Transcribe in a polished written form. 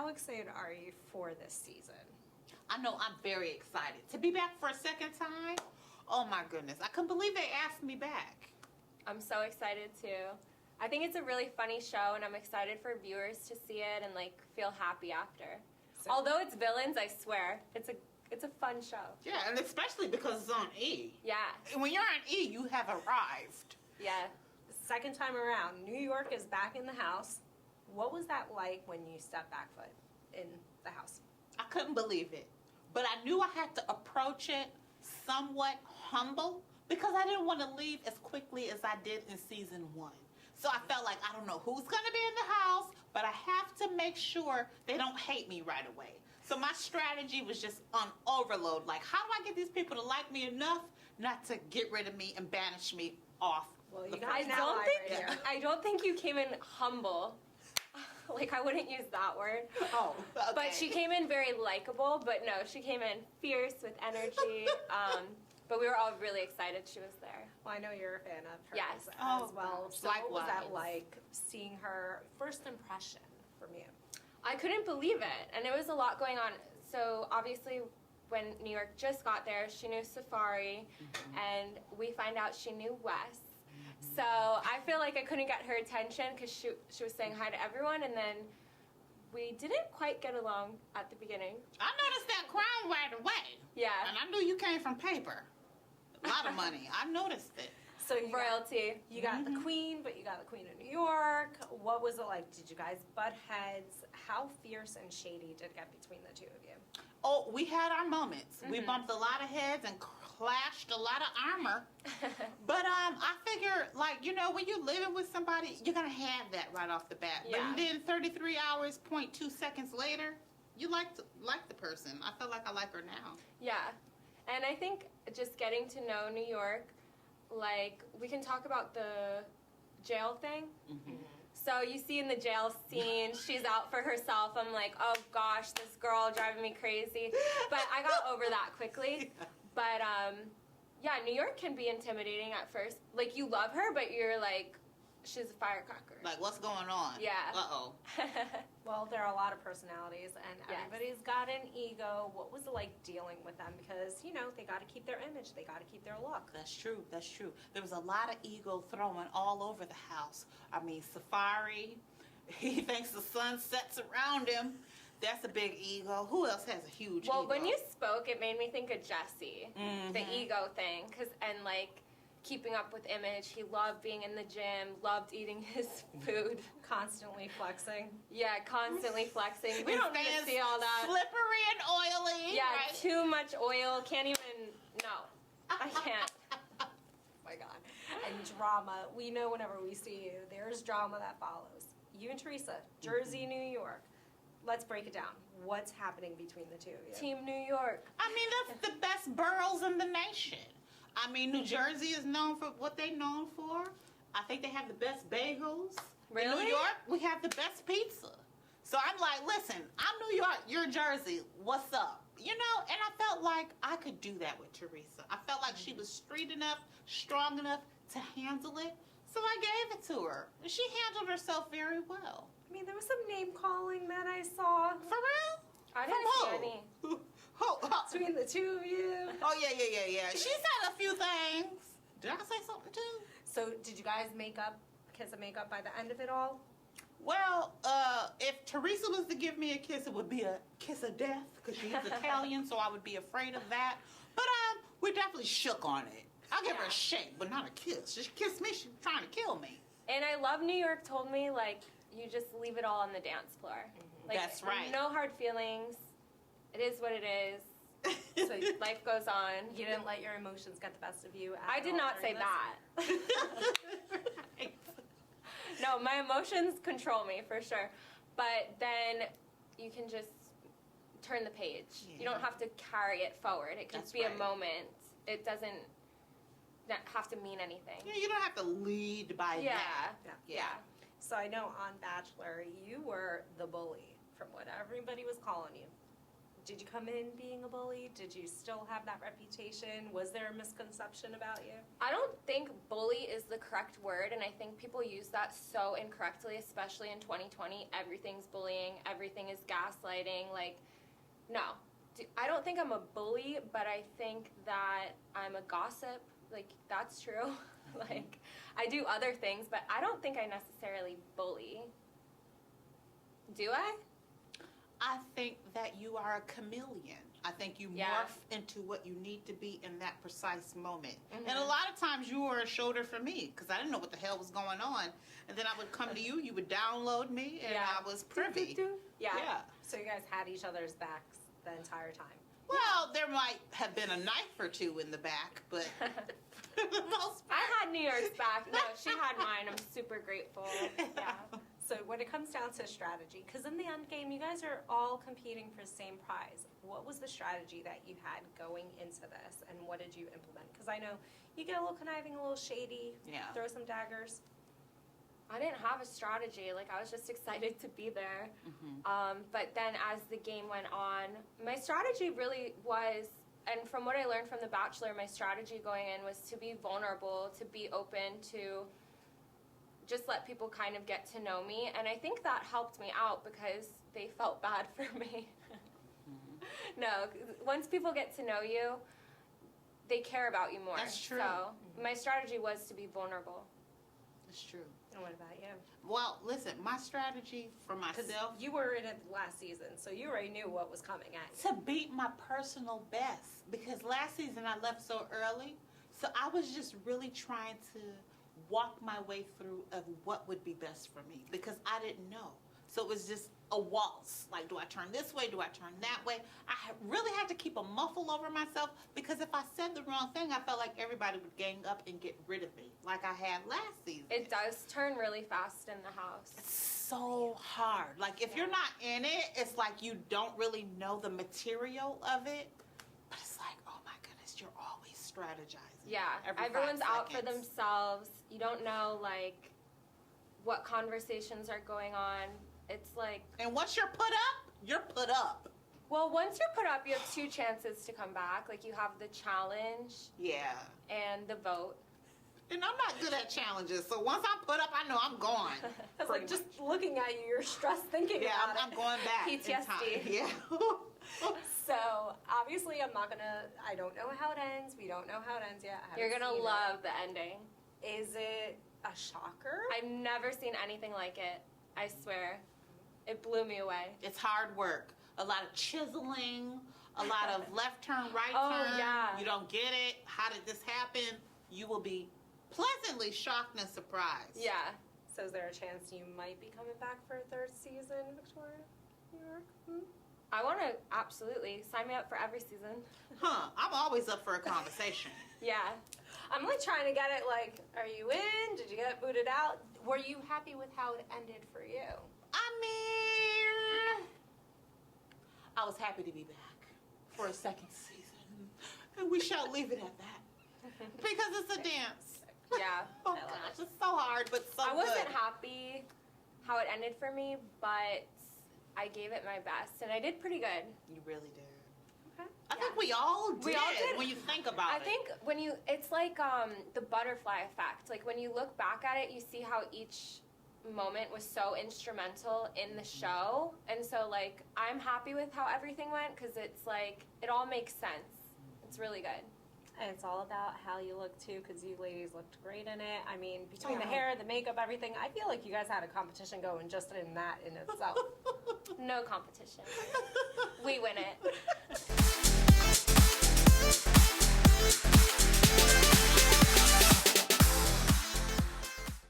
excited are you for this season? I know I'm very excited to be back for a second time. Oh my goodness, I couldn't believe they asked me back. I'm so excited too. I think it's a really funny show, and I'm excited for viewers to see it and like feel happy after. So, although it's villains, I swear it's a fun show. Yeah, and especially because it's on E. Yeah. When you're on E, you have arrived. Yeah. second time around, New York is back in the house. What was that like when you stepped back foot in the house? I couldn't believe it. But I knew I had to approach it somewhat humble because I didn't want to leave as quickly as I did in season 1. So I felt like I don't know who's going to be in the house, but I have to make sure they don't hate me right away. So my strategy was just on overload. Like, how do I get these people to like me enough not to get rid of me and banish me off? Well, you the guys first- I don't think you came in humble. Like, I wouldn't use that word. Oh, okay. But she came in very likable, but no, she came in fierce with energy. But we were all really excited she was there. Well, I know you're a fan of her Yes. as well. So what was that Likewise. like, seeing her first impression from you? I couldn't believe it, and it was a lot going on. So obviously, when New York just got there, she knew Safari, and we find out she knew Wes. So I feel like I couldn't get her attention because she was saying hi to everyone, and then we didn't quite get along at the beginning. I noticed that crown right away. Yeah. And I knew you came from paper. A lot of money. I noticed it. So you Royalty. You got the queen, but you got the queen of New York. What was it like? Did you guys butt heads? How fierce and shady did it get between the two of you? Oh, we had our moments. We bumped a lot of heads and clashed a lot of armor. But I figure, like, you know, when you're living with somebody, you're going to have that right off the bat. Yeah. But then 33 hours, 0.2 seconds later, you like the person. I feel like I like her now. Yeah. And I think just getting to know New York, like, we can talk about the jail thing. So you see in the jail scene, she's out for herself. I'm like, oh gosh, this girl driving me crazy. But I got over that quickly. But yeah, New York can be intimidating at first. Like, you love her, but you're like, she's a firecracker. Like, what's going on? Yeah. Uh-oh. Well, there are a lot of personalities, and Yes. everybody's got an ego. What was it like dealing with them? Because, you know, they got to keep their image. They got to keep their look. That's true. That's true. There was a lot of ego throwing all over the house. I mean, Safari, he thinks the sun sets around him. That's a big ego. Who else has a huge ego? Well, when you spoke, it made me think of Jesse, the ego thing, and like keeping up with image. He loved being in the gym, loved eating his food. Constantly flexing. Yeah, constantly flexing. We His don't need to fans see all that. Slippery and oily. Yeah, right? too much oil. Can't even. No, I can't. Oh my God. And drama. We know whenever we see you, there's drama that follows. You and Teresa, Jersey, New York. Let's break it down. What's happening between the two of you? Team New York. I mean, that's the best boroughs in the nation. I mean, New Jersey is known for what they're known for. I think they have the best bagels. In Really? New York, we have the best pizza. So I'm like, listen, I'm New York, you're Jersey. What's up? You know, and I felt like I could do that with Teresa. I felt like she was street enough, strong enough to handle it. So I gave it to her. She handled herself very well. I mean, there was some name calling that I saw For real? I From didn't see who? any. Who? between the two of you. Oh, yeah. She said a few things. Did I say something too? So did you guys kiss and make up by the end of it all? Well, if Teresa was to give me a kiss, it would be a kiss of death because she's Italian, so I would be afraid of that. But we definitely shook on it. I'll give her a shake, but not a kiss. She kissed me, she's trying to kill me. And I love New York told me, like, you just leave it all on the dance floor. Like, That's right. No hard feelings. It is what it is. So life goes on. You didn't let your emotions get the best of you. I did not say that. No, my emotions control me for sure. But then you can just turn the page. Yeah. You don't have to carry it forward. It can That's be a right. moment. It doesn't have to mean anything. Yeah, you don't have to lead by Yeah. that. Yeah. So I know on Bachelor, you were the bully from what everybody was calling you. Did you come in being a bully? Did you still have that reputation? Was there a misconception about you? I don't think bully is the correct word, and I think people use that so incorrectly, especially in 2020. Everything's bullying, everything is gaslighting. Like, no. I don't think I'm a bully, but I think that I'm a gossip. Like, that's true. Like, I do other things, but I don't think I necessarily bully. Do I? I think that you are a chameleon. I think you morph into what you need to be in that precise moment. And a lot of times you were a shoulder for me because I didn't know what the hell was going on. And then I would come to you, you would download me, and I was privy. Yeah. So you guys had each other's backs the entire time. Well, there might have been a knife or two in the back, but for the most part. I had New York's back. No, she had mine. I'm super grateful. Yeah. So when it comes down to strategy, because in the end game, you guys are all competing for the same prize. What was the strategy that you had going into this, and what did you implement? Because I know you get a little conniving, a little shady, throw some daggers. I didn't have a strategy. Like, I was just excited to be there. But then as the game went on, my strategy really was, and from what I learned from The Bachelor, my strategy going in was to be vulnerable, to be open, to just let people kind of get to know me. And I think that helped me out because they felt bad for me. No, once people get to know you, they care about you more. That's true. So my strategy was to be vulnerable. That's true. And what about you? Well, listen, my strategy for myself. You were in it last season, so you already knew what was coming at you. To beat my personal best. Because last season I left so early. So I was just really trying to walk my way through of what would be best for me. Because I didn't know. So it was just a waltz. Like, do I turn this way? Do I turn that way? I really had to keep a muffle over myself because if I said the wrong thing, I felt like everybody would gang up and get rid of me like I had last season. It does turn really fast in the house. It's so hard. Like, if you're not in it, it's like you don't really know the material of it. But it's like, oh my goodness, you're always strategizing. Yeah, every 5 everyone's out for seconds. themselves. You don't know, like, what conversations are going on. It's like... And once you're put up, you're put up. Well, once you're put up, you have 2 chances to come back. Like, you have the challenge and the vote. And I'm not good at challenges, so once I'm put up, I know I'm gone. It's like just looking at you, you're stressed thinking about it. I'm going back. PTSD. In time. Yeah. So, obviously, I don't know how it ends. We don't know how it ends yet. You're going to love the ending. Is it a shocker? I've never seen anything like it. I swear. It blew me away. It's hard work. A lot of chiseling, a lot of left turn, right turn. Yeah. You don't get it. How did this happen? You will be pleasantly shocked and surprised. Yeah. So is there a chance you might be coming back for a 3rd season, Victoria? New York? I want to absolutely sign me up for every season. I'm always up for a conversation. Yeah. I'm like trying to get it like, are you in? Did you get booted out? Were you happy with how it ended for you? I mean, I was happy to be back for a 2nd season. And we shall leave it at that. Because it's a dance. Yeah. Oh gosh, it's so hard, but so I wasn't good. happy how it ended for me, but I gave it my best, and I did pretty good. You really did. Okay. I think we all did. We all did. When you think about it. I think it's like the butterfly effect. Like, when you look back at it, you see how each moment was so instrumental in the show. And so, like, I'm happy with how everything went because it's like, it all makes sense. It's really good. And it's all about how you look too, because you ladies looked great in it. I mean, between the hair, the makeup, everything, I feel like you guys had a competition going just in that in itself. No competition. We win it.